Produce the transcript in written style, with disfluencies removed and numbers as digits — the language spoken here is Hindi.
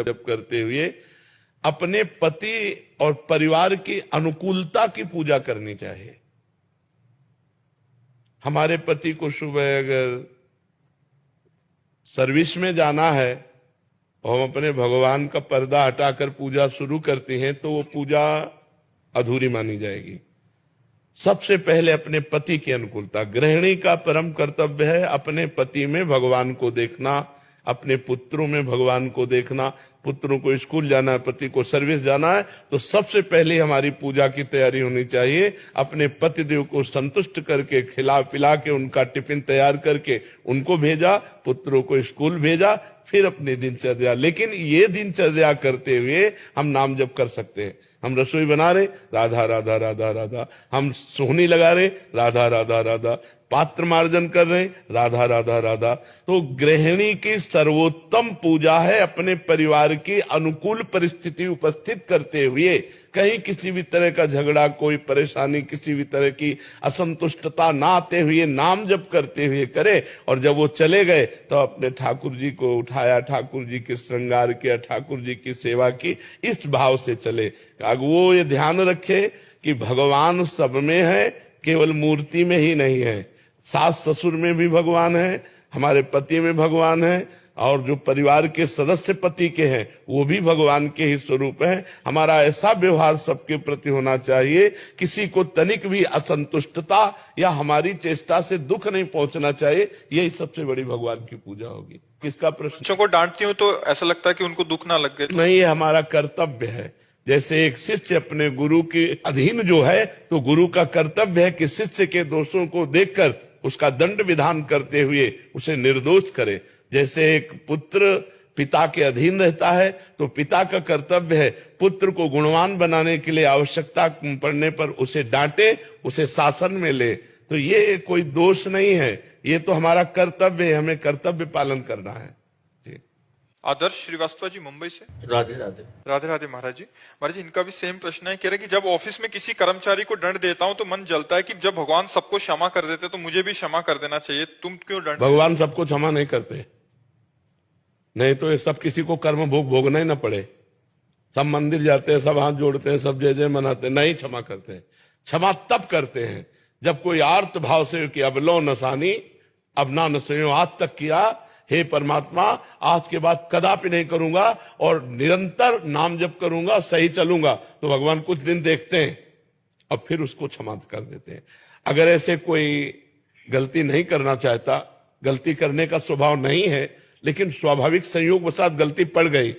जप करते हुए अपने पति और परिवार की अनुकूलता की पूजा करनी चाहिए। हमारे पति को सुबह अगर सर्विस में जाना है और हम अपने भगवान का पर्दा हटाकर पूजा शुरू करते हैं तो वो पूजा अधूरी मानी जाएगी। सबसे पहले अपने पति की अनुकूलता। गृहिणी का परम कर्तव्य है अपने पति में भगवान को देखना, अपने पुत्रों में भगवान को देखना। पुत्रों को स्कूल जाना है, पति को सर्विस जाना है, तो सबसे पहले हमारी पूजा की तैयारी होनी चाहिए। अपने पति देव को संतुष्ट करके, खिला पिला के, उनका टिफिन तैयार करके उनको भेजा, पुत्रों को स्कूल भेजा, फिर अपनी दिनचर्या। लेकिन ये दिनचर्या करते हुए हम नाम जप कर सकते हैं। हम रसोई बना रहे, राधा राधा राधा राधा, हम सोहनी लगा रहे, राधा राधा राधा, पात्र मार्जन कर रहे, राधा राधा राधा। तो गृहिणी की सर्वोत्तम पूजा है अपने परिवार की अनुकूल परिस्थिति उपस्थित करते हुए कहीं किसी भी तरह का झगड़ा, कोई परेशानी, किसी भी तरह की असंतुष्टता ना आते हुए नाम जप करते हुए करे। और जब वो चले गए तो अपने ठाकुर जी को उठाया, ठाकुर जी के श्रृंगार किया, ठाकुर जी की सेवा की, इस भाव से चले। वो ये ध्यान रखे कि भगवान सब में है, केवल मूर्ति में ही नहीं है। सास ससुर में भी भगवान है, हमारे पति में भगवान है, और जो परिवार के सदस्य पति के हैं वो भी भगवान के ही स्वरूप हैं। हमारा ऐसा व्यवहार सबके प्रति होना चाहिए, किसी को तनिक भी असंतुष्टता या हमारी चेष्टा से दुख नहीं पहुंचना चाहिए। यही सबसे बड़ी भगवान की पूजा होगी। किसका प्रश्न? बच्चों को डांटती हूँ तो ऐसा लगता है कि उनको दुख ना लग गए। नहीं, ये हमारा कर्तव्य है। जैसे एक शिष्य अपने गुरु के अधीन जो है, तो गुरु का कर्तव्य है कि शिष्य के दोषों को देखकर उसका दंड विधान करते हुए उसे निर्दोष करे। जैसे एक पुत्र पिता के अधीन रहता है तो पिता का कर्तव्य है पुत्र को गुणवान बनाने के लिए आवश्यकता पड़ने पर उसे डांटे, उसे शासन में ले। तो ये कोई दोष नहीं है, ये तो हमारा कर्तव्य है, हमें कर्तव्य पालन करना है। आदर्श श्रीवास्तव जी मुंबई से। राधे राधे। राधे राधे महाराज जी। महाराज जी, इनका भी सेम प्रश्न है। कह रहे कि जब ऑफिस में किसी कर्मचारी को दंड देता हूं तो मन जलता है कि जब भगवान सबको क्षमा कर देते तो मुझे भी क्षमा कर देना चाहिए, तुम क्यों दंड? भगवान सबको क्षमा नहीं करते, नहीं तो ये सब किसी को कर्म भोग भोगना ही ना पड़े। सब मंदिर जाते हैं, सब हाथ जोड़ते हैं, सब जय जय मनाते हैं, नहीं क्षमा करते हैं। क्षमा तब करते हैं जब कोई आर्त भाव से कि अब लो नसानी अब ना नसो, आज तक किया, हे परमात्मा आज के बाद कदापि नहीं करूंगा और निरंतर नाम जप करूंगा, सही चलूंगा। तो भगवान कुछ दिन देखते हैं और फिर उसको क्षमा कर देते हैं। अगर ऐसे कोई गलती नहीं करना चाहता, गलती करने का स्वभाव नहीं है, लेकिन स्वाभाविक संयोग वसात गलती पड़ गई,